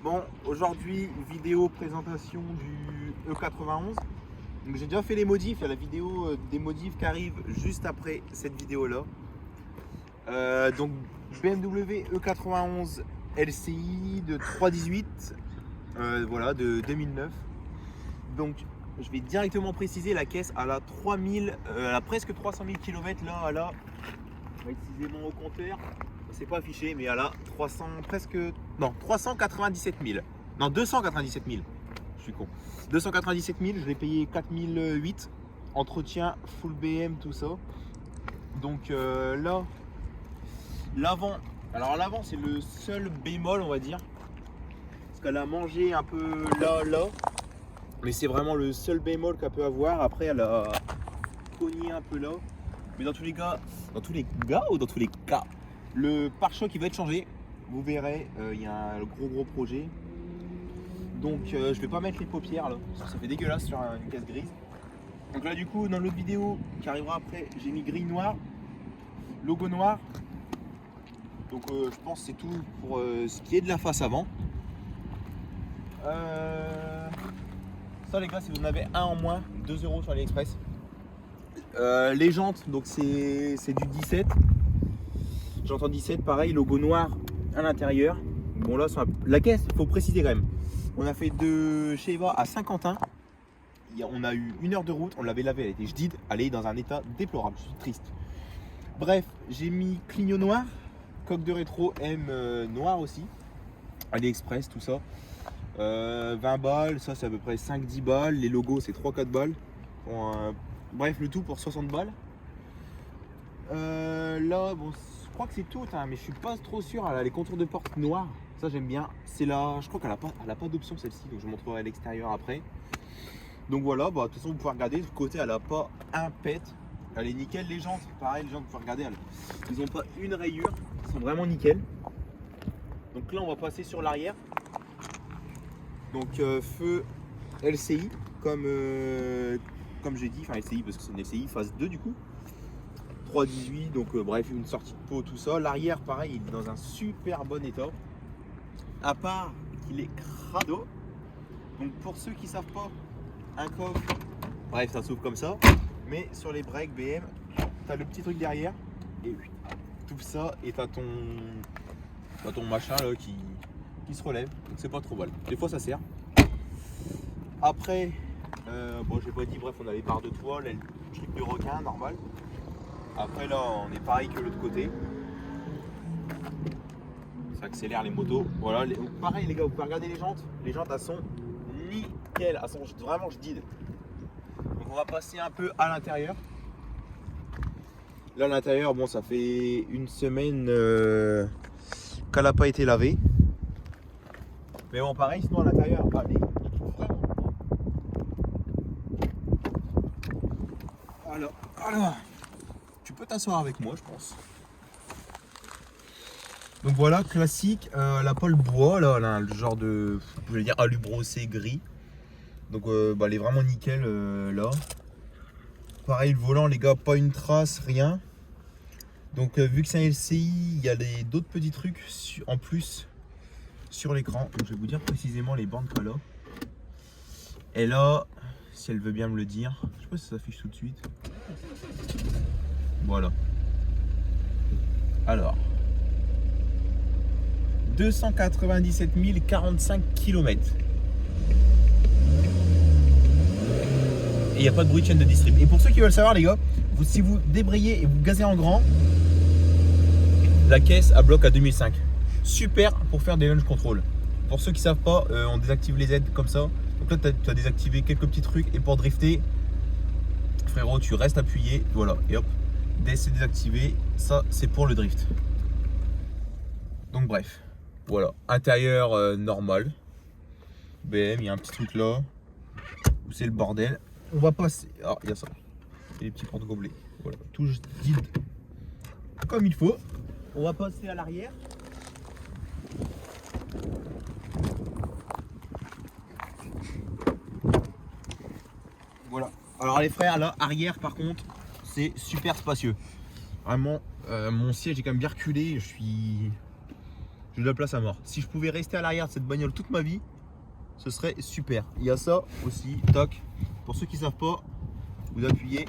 Bon, aujourd'hui, vidéo présentation du E91. Donc j'ai déjà fait les modifs, il y a la vidéo des modifs qui arrive juste après cette vidéo-là. Donc BMW E91 LCI de 318, voilà, de 2009. Donc je vais directement préciser la caisse à la 3000, elle a presque 300 000 km là, elle a précisément au compteur. C'est pas affiché, mais elle a 300, presque, non, 397 000. Non, 297 000. Je suis con. 297 000, je l'ai payé 4008. Entretien, full BM, tout ça. Donc là, l'avant. Alors l'avant, c'est le seul bémol, on va dire. Parce qu'elle a mangé un peu là. Mais c'est vraiment le seul bémol qu'elle peut avoir. Après, elle a cogné un peu là. Mais dans tous les cas, le pare-choc il va être changé. Vous verrez, il y a un gros projet. Donc je vais pas mettre les paupières là, ça fait dégueulasse sur une caisse grise. Donc là du coup dans l'autre vidéo qui arrivera après, j'ai mis gris noir, logo noir. Donc je pense que c'est tout pour ce qui est de la face avant. Ça les gars, si vous en avez un en moins, 2 € sur AliExpress. Les jantes, donc c'est du 17. J'entends 17, pareil, logo noir à l'intérieur. Bon là, sur la caisse, il faut préciser quand même. On a fait de chez Eva à Saint-Quentin. On a eu 1 heure de route, on l'avait lavé, elle était jdide, elle est dans un état déplorable, je suis triste. Bref, j'ai mis clignot noir, coque de rétro M noir aussi, AliExpress, tout ça. 20 balles, ça c'est à peu près 5-10 balles, les logos c'est 3-4 balles. Bref, le tout pour 60 balles. Là, bon, je crois que c'est tout, hein, mais je suis pas trop sûr. Elle a les contours de porte noirs, ça j'aime bien. C'est là, je crois qu'elle a pas d'option celle-ci, donc je vous montrerai à l'extérieur après. Donc voilà, bah, de toute façon vous pouvez regarder, de côté elle a pas un pet. Elle est nickel, les jantes, pareil, les jantes vous pouvez regarder, ils ont pas une rayure, ils sont vraiment nickel. Donc là on va passer sur l'arrière. Donc feu LCI comme j'ai dit, enfin LCI parce que c'est une LCI phase 2 du coup. 318, donc bref, une sortie de pot, tout ça. L'arrière, pareil, il est dans un super bon état. À part qu'il est crado. Donc pour ceux qui savent pas, un coffre, bref, ça s'ouvre comme ça. Mais sur les breaks BM, tu as le petit truc derrière. Et tout ça, et tu as ton machin là qui se relève. Donc c'est pas trop mal. Des fois, ça sert. Après, bon, j'ai pas dit, bref, on a les barres de toile, le truc de requin, normal. Après là on est pareil que l'autre côté. Ça accélère les motos. Voilà, pareil les gars, vous pouvez regarder les jantes. Les jantes elles sont nickel. Elles sont vraiment jdides. Donc on va passer un peu à l'intérieur. Là à l'intérieur, bon ça fait une semaine qu'elle n'a pas été lavée. Mais bon pareil, sinon à l'intérieur, allez. Alors. Tu peux t'asseoir avec moi, je pense. Donc voilà, classique, la pole bois, là, elle a le genre de, je vais dire, alu brossé gris. Donc bah, elle est vraiment nickel là. Pareil, le volant, les gars, pas une trace, rien. Donc vu que c'est un LCI, il y a d'autres petits trucs en plus sur l'écran. Donc je vais vous dire précisément les bandes qu'elle a. Et là, si elle veut bien me le dire, je sais pas si ça s'affiche tout de suite. Voilà. Alors, 297 045 km. Et il n'y a pas de bruit de chaîne de distrib. Et pour ceux qui veulent savoir les gars, si vous débrayez et vous gazez en grand, la caisse à bloc à 2005. Super pour faire des lunge control. Pour ceux qui ne savent pas, on désactive les aides comme ça. Donc là tu as désactivé quelques petits trucs. Et pour drifter, frérot, tu restes appuyé. Voilà, et hop. Dès c'est désactivé, ça c'est pour le drift. Donc bref, voilà, intérieur normal. BM, il y a un petit truc là où c'est le bordel. On va passer. Ah, il y a ça. Et les petits porte-gobelets. Voilà, tout dit comme il faut. On va passer à l'arrière. Voilà. Alors les frères, là, arrière par contre, c'est super spacieux. Vraiment, mon siège est quand même bien reculé. Je J'ai de la place à mort. Si je pouvais rester à l'arrière de cette bagnole toute ma vie, ce serait super. Il y a ça aussi, toc. Pour ceux qui ne savent pas, vous appuyez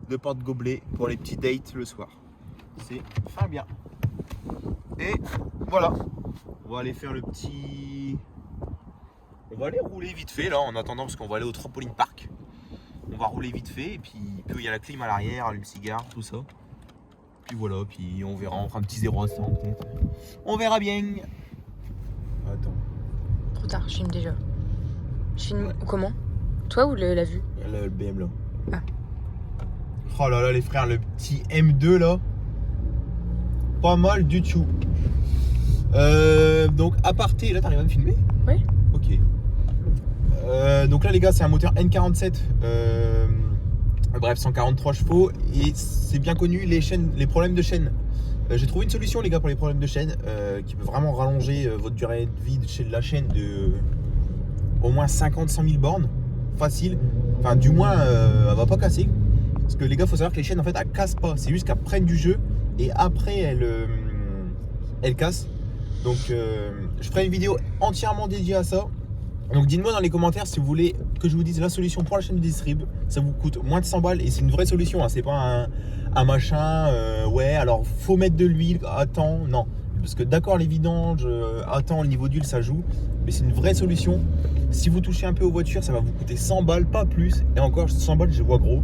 de porte-gobelet pour les petits dates le soir. C'est fin bien. Et voilà. On va aller faire le petit... On va aller rouler vite fait là en attendant parce qu'on va aller au trampoline park. On va rouler vite fait et puis il y a la clim à l'arrière, allume-cigare, tout ça. Puis voilà, puis on verra, on fera un petit 0 à 100 peut-être. On verra bien. Attends. Trop tard, je filme déjà. Je filme comment? Toi ou la vue? Le BM là. Ah. Oh là là les frères, le petit M2 là. Pas mal du tout. Donc aparté, là t'arrives à me filmer? Oui. Ok. Donc là les gars c'est un moteur N47. Bref 143 chevaux et c'est bien connu les problèmes de chaîne. J'ai trouvé une solution les gars pour les problèmes de chaîne qui peut vraiment rallonger votre durée de vie de la chaîne de au moins 50-100 000 bornes. Facile. Enfin du moins elle va pas casser. Parce que les gars faut savoir que les chaînes en fait elles cassent pas. C'est juste qu'elles prennent du jeu et après elles cassent. Donc je ferai une vidéo entièrement dédiée à ça. Donc dites-moi dans les commentaires si vous voulez que je vous dise la solution pour la chaîne de distrib. Ça vous coûte moins de 100 balles et c'est une vraie solution, hein. C'est pas un machin, ouais alors faut mettre de l'huile, attends, non. Parce que d'accord les vidanges, attends le niveau d'huile ça joue. Mais c'est une vraie solution. Si vous touchez un peu aux voitures ça va vous coûter 100 balles, pas plus. Et encore 100 balles je vois gros.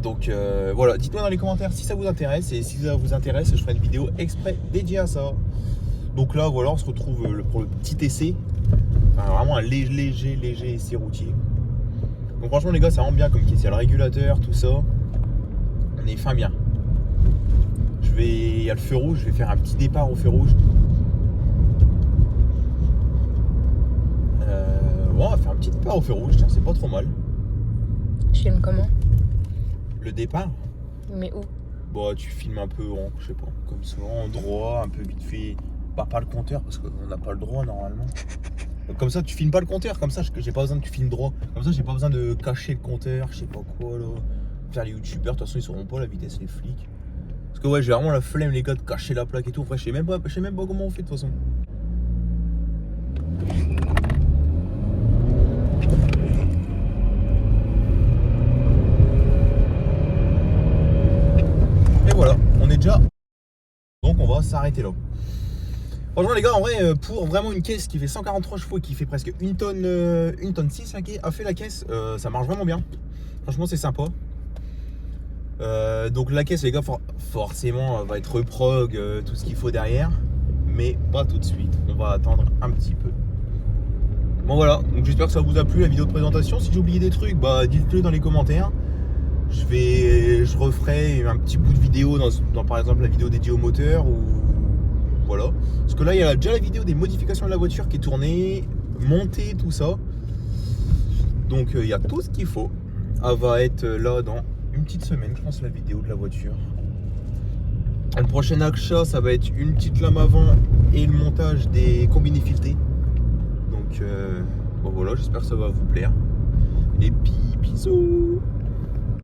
Donc voilà, dites-moi dans les commentaires si ça vous intéresse. Et si ça vous intéresse je ferai une vidéo exprès dédiée à ça. Donc là voilà on se retrouve pour le petit essai. Enfin, vraiment un léger essai routier. Donc franchement les gars c'est vraiment bien comme caisse. Il y a le régulateur, tout ça. On est fin bien. Il y a le feu rouge, je vais faire un petit départ au feu rouge. Bon, on va faire un petit départ au feu rouge, tiens, c'est pas trop mal. Je filme comment? Le départ? Mais où? Bon tu filmes un peu en, je sais pas, comme ça, en droit, un peu vite fait. Bah pas le compteur parce qu'on n'a pas le droit normalement. Comme ça tu filmes pas le compteur, comme ça j'ai pas besoin que tu filmes droit. Comme ça j'ai pas besoin de cacher le compteur, je sais pas quoi là. Faire les youtubeurs, de toute façon ils sauront pas la vitesse les flics. Parce que ouais j'ai vraiment la flemme les gars de cacher la plaque et tout. Après je sais même pas comment on fait de toute façon. Et voilà, on est déjà. Donc on va s'arrêter là. Franchement les gars en vrai pour vraiment une caisse qui fait 143 chevaux et qui fait presque 1 tonne 6 a fait la caisse, ça marche vraiment bien. Franchement c'est sympa. Donc la caisse les gars forcément va être reprog, tout ce qu'il faut derrière. Mais pas tout de suite, on va attendre un petit peu. Bon voilà, donc j'espère que ça vous a plu la vidéo de présentation. Si j'ai oublié des trucs, bah dites-le dans les commentaires. Je referai un petit bout de vidéo dans par exemple la vidéo dédiée au moteur ou voilà. Parce que là il y a déjà la vidéo des modifications de la voiture qui est tournée, montée, tout ça. Donc il y a tout ce qu'il faut. Elle va être là dans une petite semaine je pense la vidéo de la voiture. Le prochain achat ça va être une petite lame avant et le montage des combinés filetés. Donc bon, voilà j'espère que ça va vous plaire. Et puis bisous.